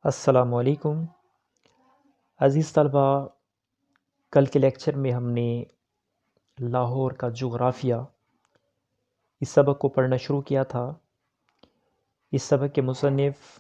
السلام علیکم عزیز طلبہ، کل کے لیکچر میں ہم نے لاہور کا جغرافیہ اس سبق کو پڑھنا شروع کیا تھا۔ اس سبق کے مصنف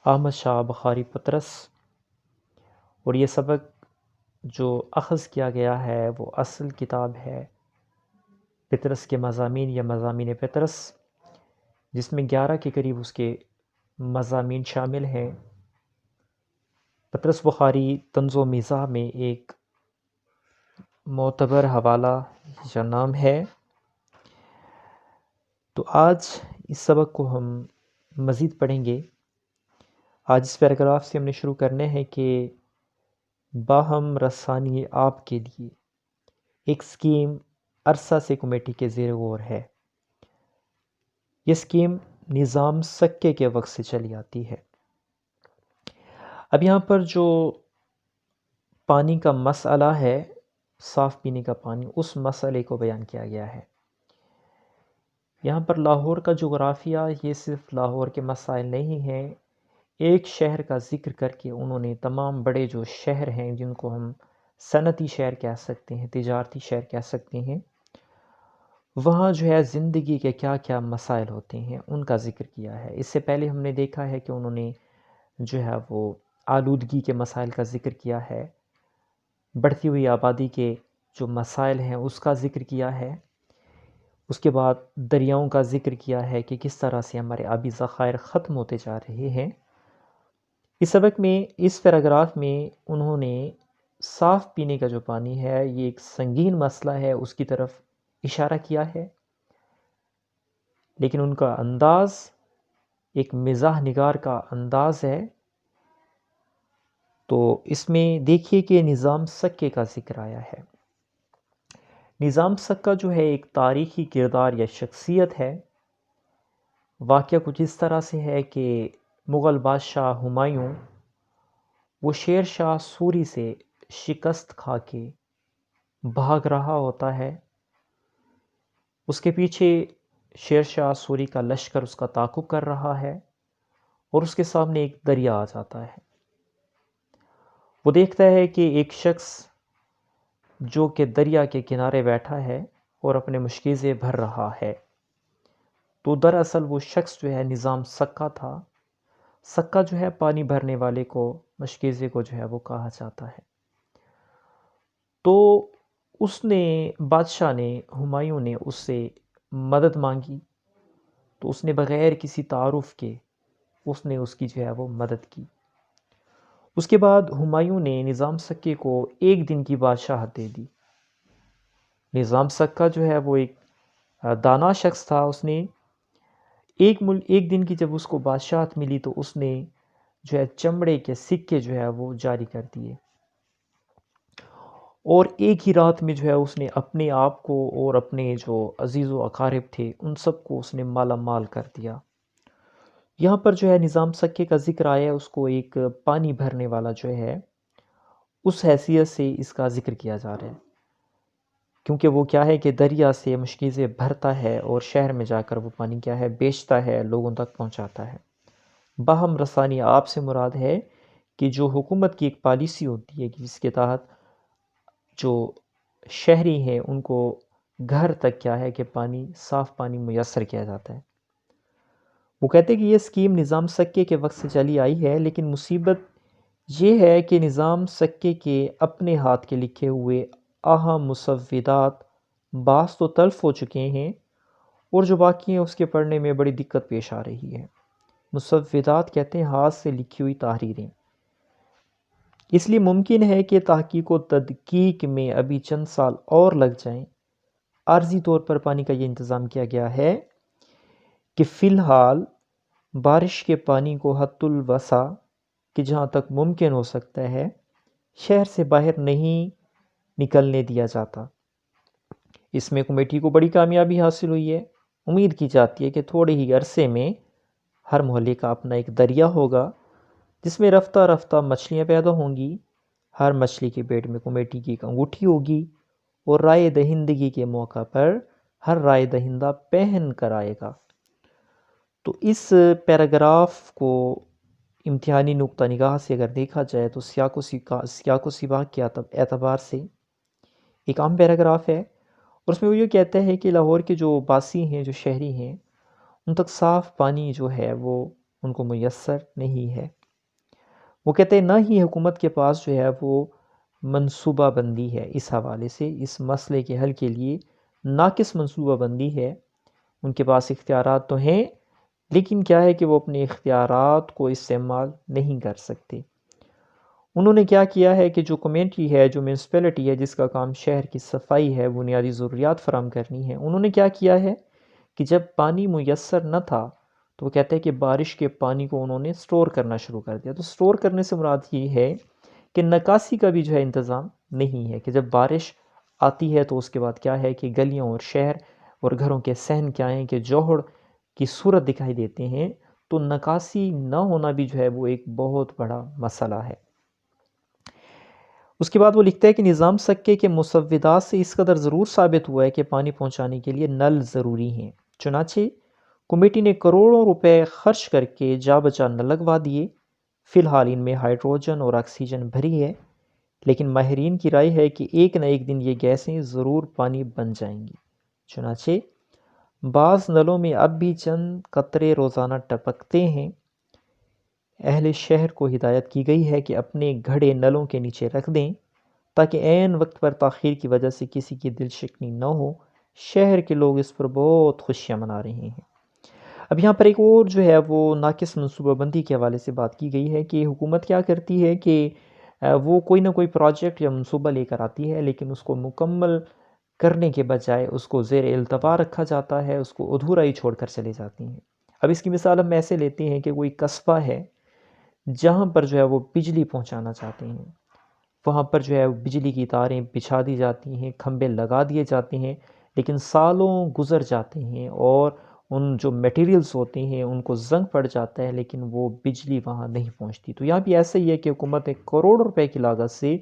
احمد شاہ بخاری پطرس، اور یہ سبق جو اخذ کیا گیا ہے وہ اصل کتاب ہے پطرس کے مضامین یا مضامین پطرس، جس میں 11 کے قریب اس کے مضامین شامل ہیں۔ پطرس بخاری طنز و مزاح میں ایک معتبر حوالہ یا نام ہے۔ تو آج اس سبق کو ہم مزید پڑھیں گے۔ آج اس پیراگراف سے ہم نے شروع کرنے ہیں کہ باہم رسانی آپ کے لیے ایک سکیم عرصہ سے کمیٹی کے زیر غور ہے۔ یہ سکیم نظام سکے کے وقت سے چلی آتی ہے۔ اب یہاں پر جو پانی کا مسئلہ ہے، صاف پینے کا پانی، اس مسئلے کو بیان کیا گیا ہے۔ یہاں پر لاہور کا جغرافیہ یہ صرف لاہور کے مسائل نہیں ہیں، ایک شہر کا ذکر کر کے انہوں نے تمام بڑے جو شہر ہیں جن کو ہم صنعتی شہر کہہ سکتے ہیں، تجارتی شہر کہہ سکتے ہیں، وہاں جو ہے زندگی کے کیا کیا مسائل ہوتے ہیں ان کا ذکر کیا ہے۔ اس سے پہلے ہم نے دیکھا ہے کہ انہوں نے جو ہے وہ آلودگی کے مسائل کا ذکر کیا ہے، بڑھتی ہوئی آبادی کے جو مسائل ہیں اس کا ذکر کیا ہے، اس کے بعد دریاؤں کا ذکر کیا ہے کہ کس طرح سے ہمارے آبی ذخائر ختم ہوتے جا رہے ہیں۔ اس سبق میں، اس پیراگراف میں انہوں نے صاف پینے کا جو پانی ہے یہ ایک سنگین مسئلہ ہے اس کی طرف اشارہ کیا ہے، لیکن ان کا انداز ایک مزاح نگار کا انداز ہے۔ تو اس میں دیکھیے کہ نظام سکے کا ذکر آیا ہے۔ نظام سکہ جو ہے ایک تاریخی کردار یا شخصیت ہے۔ واقعہ کچھ اس طرح سے ہے کہ مغل بادشاہ ہمایوں وہ شیر شاہ سوری سے شکست کھا کے بھاگ رہا ہوتا ہے۔ اس کے پیچھے شیر شاہ سوری کا لشکر اس کا تعاقب کر رہا ہے، اور اس کے سامنے ایک دریا آ جاتا ہے۔ وہ دیکھتا ہے کہ ایک شخص جو کہ دریا کے کنارے بیٹھا ہے اور اپنے مشکیزیں بھر رہا ہے، تو دراصل وہ شخص جو ہے نظام سکہ تھا۔ سکہ جو ہے پانی بھرنے والے کو، مشکیزے کو جو ہے وہ کہا جاتا ہے۔ تو اس نے، بادشاہ نے، ہمایوں نے اس سے مدد مانگی، تو اس نے بغیر کسی تعارف کے اس نے اس کی جو ہے وہ مدد کی۔ اس کے بعد ہمایوں نے نظام سکے کو ایک دن کی بادشاہت دے دی۔ نظام سکہ جو ہے وہ ایک دانا شخص تھا۔ اس نے ایک دن کی جب اس کو بادشاہت ملی تو اس نے جو ہے چمڑے کے سکے جو ہے وہ جاری کر دیے، اور ایک ہی رات میں جو ہے اس نے اپنے آپ کو اور اپنے جو عزیز و اقارب تھے ان سب کو اس نے مالا مال کر دیا۔ یہاں پر جو ہے نظام سکے کا ذکر آیا، اس کو ایک پانی بھرنے والا جو ہے اس حیثیت سے اس کا ذکر کیا جا رہا ہے، کیونکہ وہ کیا ہے کہ دریا سے مشکیزیں بھرتا ہے اور شہر میں جا کر وہ پانی کیا ہے بیچتا ہے، لوگوں تک پہنچاتا ہے۔ باہم رسانی آپ سے مراد ہے کہ جو حکومت کی ایک پالیسی ہوتی ہے کہ جس کے تحت جو شہری ہیں ان کو گھر تک کیا ہے کہ پانی، صاف پانی میسر کیا جاتا ہے۔ وہ کہتے ہیں کہ یہ سکیم نظام سکے کے وقت سے چلی آئی ہے، لیکن مصیبت یہ ہے کہ نظام سکے کے اپنے ہاتھ کے لکھے ہوئے اہم مسودات بعض تو تلف ہو چکے ہیں، اور جو باقی ہیں اس کے پڑھنے میں بڑی دقت پیش آ رہی ہے۔ مسودات کہتے ہیں ہاتھ سے لکھی ہوئی تحریریں۔ اس لیے ممکن ہے کہ تحقیق و تدقیق میں ابھی چند سال اور لگ جائیں۔ عارضی طور پر پانی کا یہ انتظام کیا گیا ہے کہ فی الحال بارش کے پانی کو حد الوسع کہ جہاں تک ممکن ہو سکتا ہے شہر سے باہر نہیں نکلنے دیا جاتا۔ اس میں کمیٹی کو بڑی کامیابی حاصل ہوئی ہے۔ امید کی جاتی ہے کہ تھوڑے ہی عرصے میں ہر محلے کا اپنا ایک دریا ہوگا جس میں رفتہ رفتہ مچھلیاں پیدا ہوں گی۔ ہر مچھلی کے پیٹ میں کمیٹی کی ایک انگوٹھی ہوگی، اور رائے دہندگی کے موقع پر ہر رائے دہندہ پہن کر آئے گا۔ تو اس پیراگراف کو امتحانی نقطہ نگاہ سے اگر دیکھا جائے تو سیاق و سباق کے اعتبار سے ایک عام پیراگراف ہے، اور اس میں وہ یہ کہتا ہے کہ لاہور کے جو باسی ہیں، جو شہری ہیں، ان تک صاف پانی جو ہے وہ ان کو میسر نہیں ہے۔ وہ کہتے ہیں نہ ہی حکومت کے پاس جو ہے وہ منصوبہ بندی ہے، اس حوالے سے اس مسئلے کے حل کے لیے ناقص منصوبہ بندی ہے۔ ان کے پاس اختیارات تو ہیں، لیکن کیا ہے کہ وہ اپنے اختیارات کو استعمال نہیں کر سکتے۔ انہوں نے کیا کیا ہے کہ جو کمیونٹی ہے، جو میونسپلٹی ہے، جس کا کام شہر کی صفائی ہے، بنیادی ضروریات فراہم کرنی ہے، انہوں نے کیا کیا ہے کہ جب پانی میسر نہ تھا تو وہ کہتے ہیں کہ بارش کے پانی کو انہوں نے سٹور کرنا شروع کر دیا۔ تو سٹور کرنے سے مراد یہ ہے کہ نکاسی کا بھی جو ہے انتظام نہیں ہے، کہ جب بارش آتی ہے تو اس کے بعد کیا ہے کہ گلیوں اور شہر اور گھروں کے صحن کیا ہیں کہ جوہڑ کی صورت دکھائی دیتے ہیں۔ تو نکاسی نہ ہونا بھی جو ہے وہ ایک بہت بڑا مسئلہ ہے۔ اس کے بعد وہ لکھتا ہے کہ نظام سکے کے مسودات سے اس قدر ضرور ثابت ہوا ہے کہ پانی پہنچانے کے لیے نل ضروری ہیں، چنانچہ کمیٹی نے کروڑوں روپے خرچ کر کے جا بچا نل لگوا دیے۔ فی الحال ان میں ہائیڈروجن اور آکسیجن بھری ہے، لیکن ماہرین کی رائے ہے کہ ایک نہ ایک دن یہ گیسیں ضرور پانی بن جائیں گی۔ چنانچہ بعض نلوں میں اب بھی چند قطرے روزانہ ٹپکتے ہیں۔ اہل شہر کو ہدایت کی گئی ہے کہ اپنے گھڑے نلوں کے نیچے رکھ دیں تاکہ عین وقت پر تاخیر کی وجہ سے کسی کی دل شکنی نہ ہو۔ شہر کے لوگ اس پر بہت خوشیاں منا رہے ہیں۔ اب یہاں پر ایک اور جو ہے وہ ناقص منصوبہ بندی کے حوالے سے بات کی گئی ہے کہ حکومت کیا کرتی ہے کہ وہ کوئی نہ کوئی پروجیکٹ یا منصوبہ لے کر آتی ہے، لیکن اس کو مکمل کرنے کے بجائے اس کو زیر التوا رکھا جاتا ہے، اس کو ادھورا ہی چھوڑ کر چلے جاتی ہیں۔ اب اس کی مثال ہم ایسے لیتے ہیں کہ کوئی قصبہ ہے جہاں پر جو ہے وہ بجلی پہنچانا چاہتے ہیں، وہاں پر جو ہے بجلی کی تاریں بچھا دی جاتی ہیں، کھمبے لگا دیے جاتے ہیں، لیکن سالوں گزر جاتے ہیں اور ان جو میٹیریلز ہوتے ہیں ان کو زنگ پڑ جاتا ہے، لیکن وہ بجلی وہاں نہیں پہنچتی۔ تو یہاں بھی ایسا ہی ہے کہ حکومت نے کروڑ روپے کی لاگت سے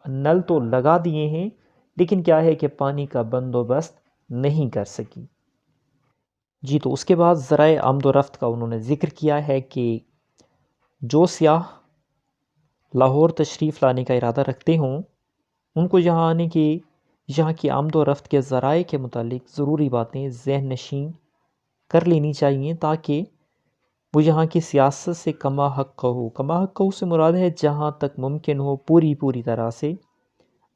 نل تو لگا دیے ہیں، لیکن کیا ہے کہ پانی کا بندوبست نہیں کر سکی۔ جی، تو اس کے بعد ذرائع آمد و رفت کا انہوں نے ذکر کیا ہے کہ جو سیاح لاہور تشریف لانے کا ارادہ رکھتے ہوں ان کو یہاں آنے کی، یہاں کی آمد و رفت کے ذرائع کے متعلق ضروری باتیں ذہن نشین کر لینی چاہیے تاکہ وہ یہاں کی سیاست سے کما حق ہو۔ کما حق ہو سے مراد ہے جہاں تک ممکن ہو پوری طرح سے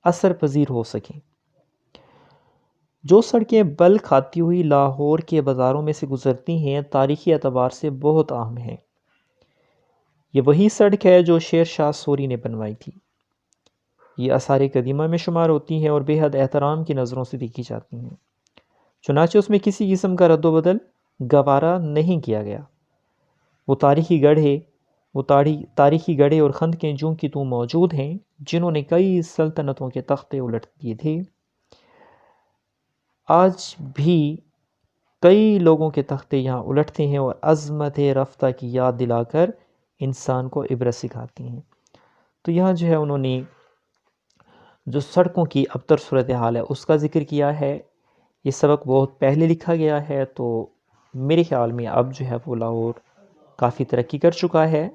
اثر پذیر ہو سکیں۔ جو سڑکیں بل کھاتی ہوئی لاہور کے بازاروں میں سے گزرتی ہیں تاریخی اعتبار سے بہت اہم ہیں۔ یہ وہی سڑک ہے جو شیر شاہ سوری نے بنوائی تھی۔ یہ آثار قدیمہ میں شمار ہوتی ہیں اور بے حد احترام کی نظروں سے دیکھی جاتی ہیں، چنانچہ اس میں کسی قسم کا رد و بدل گوارا نہیں کیا گیا۔ وہ تاریخی گڑھے اور خندقیں جوں کی توں موجود ہیں جنہوں نے کئی سلطنتوں کے تختے الٹ دیے تھے۔ آج بھی کئی لوگوں کے تختے یہاں الٹتے ہیں اور عظمت رفتہ کی یاد دلا کر انسان کو عبرت سکھاتی ہیں۔ تو یہاں جو ہے انہوں نے جو سڑکوں کی ابتر صورتحال ہے اس کا ذکر کیا ہے۔ یہ سبق بہت پہلے لکھا گیا ہے، تو میرے خیال میں اب جو ہے وہ لاہور کافی ترقی کر چکا ہے،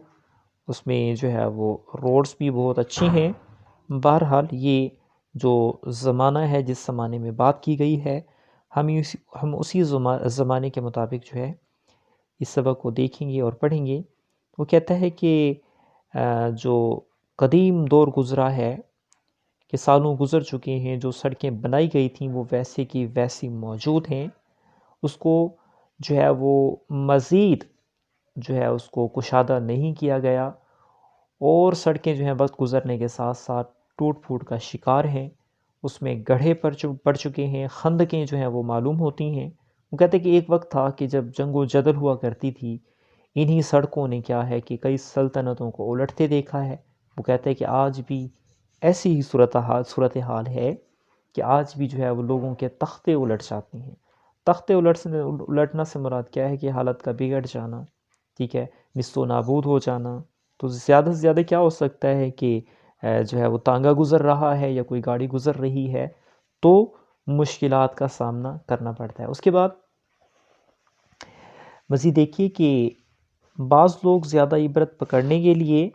اس میں جو ہے وہ روڈز بھی بہت اچھی ہیں۔ بہرحال یہ جو زمانہ ہے، جس زمانے میں بات کی گئی ہے، ہم اسی زمانے کے مطابق جو ہے اس سبق کو دیکھیں گے اور پڑھیں گے۔ وہ کہتا ہے کہ جو قدیم دور گزرا ہے، کہ سالوں گزر چکے ہیں، جو سڑکیں بنائی گئی تھیں وہ ویسے کی ویسی موجود ہیں، اس کو جو ہے وہ مزید جو ہے اس کو کشادہ نہیں کیا گیا، اور سڑکیں جو ہیں وقت گزرنے کے ساتھ ساتھ ٹوٹ پھوٹ کا شکار ہیں، اس میں گڑھے پڑ چکے ہیں، خندقیں جو ہیں وہ معلوم ہوتی ہیں۔ وہ کہتے ہیں کہ ایک وقت تھا کہ جب جنگ و جدل ہوا کرتی تھی، انہی سڑکوں نے کیا ہے کہ کئی سلطنتوں کو الٹتے دیکھا ہے۔ وہ کہتے ہیں کہ آج بھی ایسی ہی صورتحال ہے کہ آج بھی جو ہے وہ لوگوں کے تختے الٹ جاتے ہیں۔ تختے الٹنا سے مراد کیا ہے کہ حالت کا بگڑ جانا، ٹھیک ہے، نست و نابود ہو جانا۔ تو زیادہ سے زیادہ کیا ہو سکتا ہے کہ جو ہے وہ تانگا گزر رہا ہے یا کوئی گاڑی گزر رہی ہے تو مشکلات کا سامنا کرنا پڑتا ہے۔ اس کے بعد مزید دیکھیے کہ بعض لوگ زیادہ عبرت پکڑنے کے لیے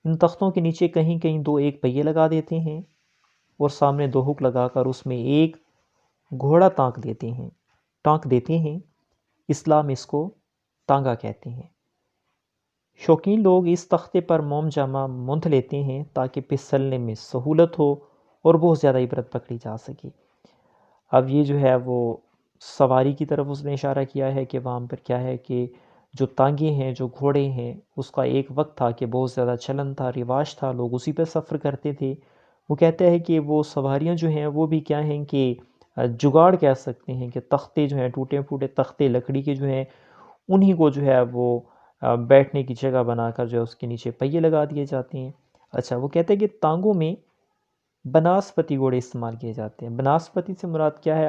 ان تختوں کے نیچے کہیں کہیں دو ایک پہیے لگا دیتے ہیں اور سامنے دو ہک لگا کر اس میں ایک گھوڑا ٹانک دیتے ہیں۔ اسلام اس کو ٹانگا کہتے ہیں۔ شوقین لوگ اس تختے پر موم جامہ مونتھ لیتے ہیں تاکہ پھسلنے میں سہولت ہو اور بہت زیادہ عبرت پکڑی جا سکے۔ اب یہ جو ہے وہ سواری کی طرف اس نے اشارہ کیا ہے کہ وہاں پر کیا ہے کہ جو تانگے ہیں، جو گھوڑے ہیں، اس کا ایک وقت تھا کہ بہت زیادہ چلن تھا، رواج تھا، لوگ اسی پہ سفر کرتے تھے۔ وہ کہتے ہیں کہ وہ سواریاں جو ہیں وہ بھی کیا ہیں کہ جگاڑ کہہ سکتے ہیں، کہ تختے جو ہیں، ٹوٹے پھوٹے تختے لکڑی کے جو ہیں، انہی کو جو ہے وہ بیٹھنے کی جگہ بنا کر جو ہے اس کے نیچے پہیے لگا دیے جاتے ہیں۔ اچھا، وہ کہتے ہیں کہ تانگوں میں بناسپتی گھوڑے استعمال کیے جاتے ہیں۔ بناسپتی سے مراد کیا ہے؟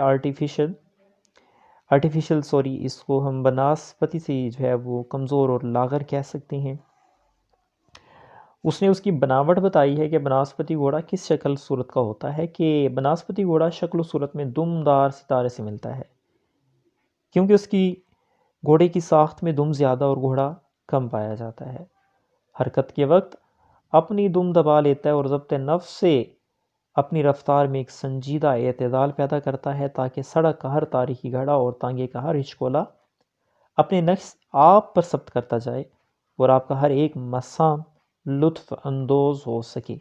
آرٹیفیشل سوری، اس کو ہم بناسپتی سے جو ہے وہ کمزور اور لاغر کہہ سکتے ہیں۔ اس نے اس کی بناوٹ بتائی ہے کہ بناسپتی گھوڑا کس شکل صورت کا ہوتا ہے، کہ بناسپتی گھوڑا شکل و صورت میں دم دار ستارے سے ملتا ہے، کیونکہ اس کی گھوڑے کی ساخت میں دم زیادہ اور گھوڑا کم پایا جاتا ہے۔ حرکت کے وقت اپنی دم دبا لیتا ہے اور ضبط نفس سے اپنی رفتار میں ایک سنجیدہ اعتدال پیدا کرتا ہے تاکہ سڑک کا ہر تاریخی گھڑا اور تانگے کا ہر ہچکولا اپنے نقش آپ پر ثبت کرتا جائے اور آپ کا ہر ایک مسام لطف اندوز ہو سکے۔